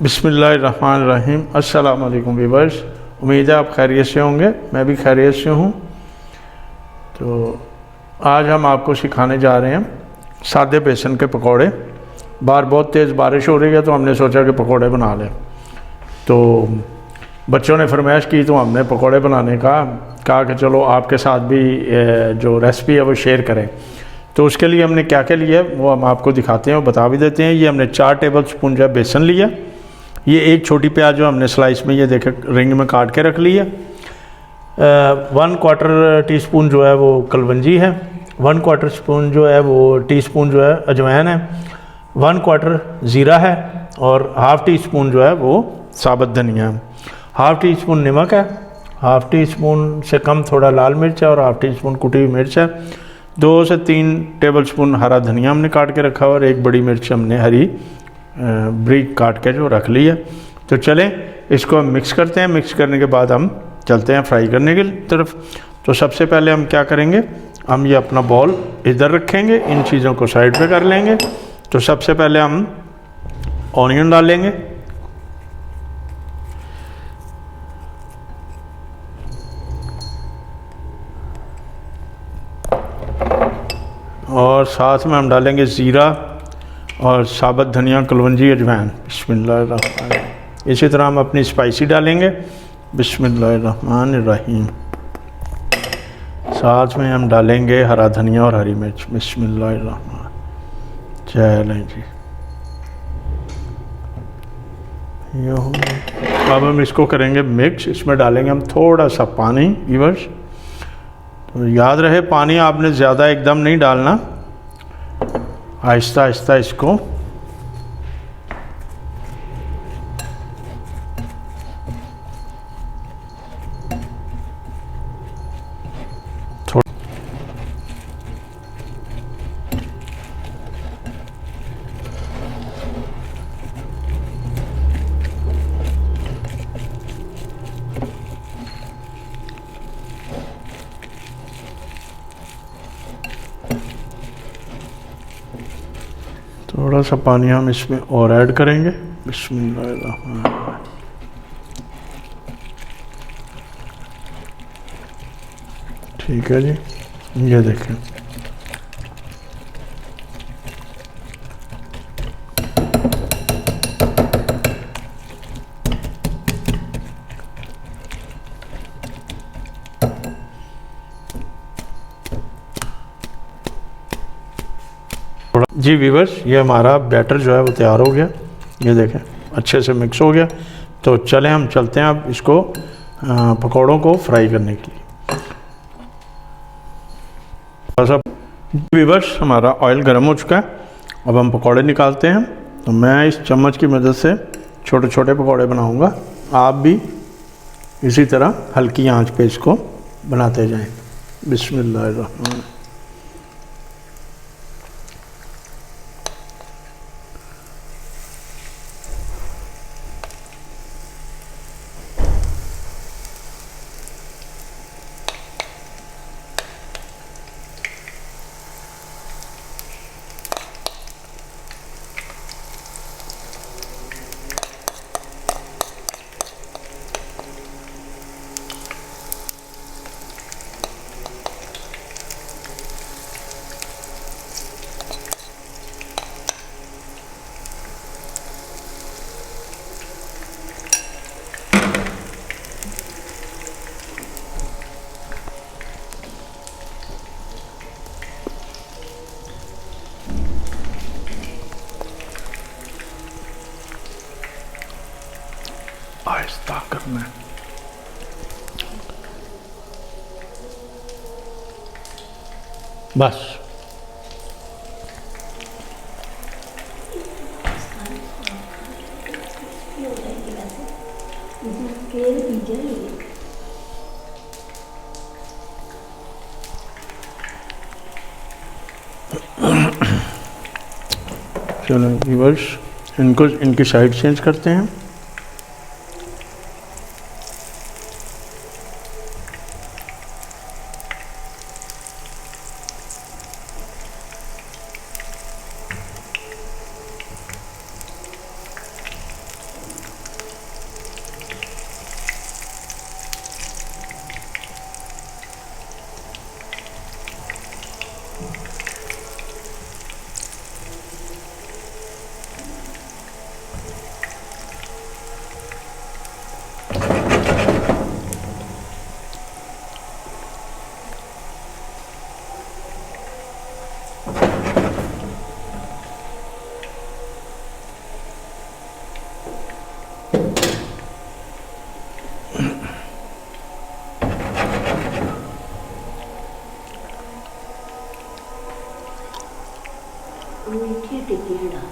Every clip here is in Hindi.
बिस्मिल्लाहिर्रहमानिर्रहीम। अस्सलाम वालेकुम व्यूअर्स, उम्मीद है आप खैरियत से होंगे। मैं भी खैरियत से हूँ। तो आज हम आपको सिखाने जा रहे हैं सादे बेसन के पकोड़े। बाहर बहुत तेज़ बारिश हो रही है तो हमने सोचा कि पकोड़े बना लें। तो बच्चों ने फरमाइश की तो हमने पकोड़े बनाने का कहा कि चलो आपके साथ भी जो रेसिपी है वो शेयर करें। तो उसके लिए हमने क्या क्या लिया है वो हम आपको दिखाते हैं और बता भी देते हैं। ये हमने 4 टेबल स्पून जो है बेसन लिया। ये एक छोटी प्याज जो हमने स्लाइस में ये देखे रिंग में काट के रख ली है। 1/4 टीस्पून जो है वो कलवंजी है। 1/4 स्पून जो है वो टीस्पून जो है अजवाइन है। 1/4 ज़ीरा है और हाफ़ टी स्पून जो है वो साबुत धनिया है। हाफ़ टी स्पून नमक है। हाफ़ टी स्पून से कम थोड़ा लाल मिर्च है और हाफ़ टी स्पून कुटी हुई मिर्च है। 2 से 3 टेबल स्पून हरा धनिया हमने काट के रखा और 1 बड़ी मिर्च हमने हरी ब्रीक काट के जो रख ली है। तो चलें इसको हम मिक्स करते हैं। मिक्स करने के बाद हम चलते हैं फ्राई करने की तरफ। तो सबसे पहले हम क्या करेंगे, हम ये अपना बॉल इधर रखेंगे, इन चीज़ों को साइड पे कर लेंगे। तो सबसे पहले हम ऑनियन डालेंगे। और साथ में हम डालेंगे ज़ीरा और साबुत धनिया, कलवंजी, अजवाइन। बिस्मिल्लाहिर्रहमानिर्रहीम। इसी तरह हम अपनी स्पाइसी डालेंगे। बिस्मिल्लाहिर्रहमानिर्रहीम। साथ में हम डालेंगे हरा धनिया और हरी मिर्च। बिस्मिल्लाहिर्रहमान। चलें जी, ये हो। अब हम इसको करेंगे मिक्स। इसमें डालेंगे हम थोड़ा सा पानी व्यूअर्स। तो याद रहे पानी आपने ज़्यादा एकदम नहीं डालना, आहिस्ता आहिस्ता इसको थोड़ा सा पानी हम इसमें और ऐड करेंगे। बिस्मिल्लाहिर्रहमानिर्रहीम। ठीक है जी, ये देखें। जी व्यूअर्स, ये हमारा बैटर जो है वो तैयार हो गया। ये देखें अच्छे से मिक्स हो गया। तो चलें हम चलते हैं अब इसको पकौड़ों को फ्राई करने के लिए। थोड़ा सा व्यूअर्स हमारा ऑयल गर्म हो चुका है। अब हम पकौड़े निकालते हैं। तो मैं इस चम्मच की मदद से छोटे छोटे पकौड़े बनाऊंगा। आप भी इसी तरह हल्की आंच पे इसको बनाते जाएं। बिस्मिल्लाहिर्रहमान। आहिस्ता करना है। बस चलो व्यूअर्स, इनको इनकी साइड चेंज करते हैं। मीठी टिक्की भी डाल।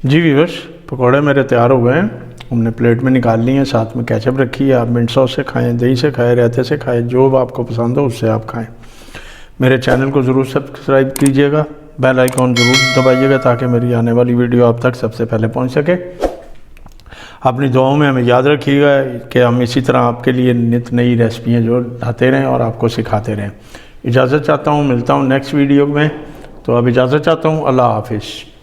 जी व्यूअर्स, पकौड़े मेरे तैयार हो गए हैं, हमने प्लेट में निकाल लिए हैं। साथ में केचप रखी है, आप मिंट सॉस से खाएं, दही से खाएं, रायते से खाएं, जो आपको पसंद हो उससे आप खाएं। मेरे चैनल को ज़रूर सब्सक्राइब कीजिएगा, बेल आइकॉन ज़रूर दबाइएगा ताकि मेरी आने वाली वीडियो आप तक सबसे पहले पहुंच सके। अपनी दुआओं में हमें याद रखिएगा कि हम इसी तरह आपके लिए नित नई रेसिपियाँ जो लाते रहें और आपको सिखाते रहें। इजाज़त चाहता हूँ, मिलता हूँ नेक्स्ट वीडियो में। तो अब इजाज़त चाहता हूँ, अल्लाह हाफिज़।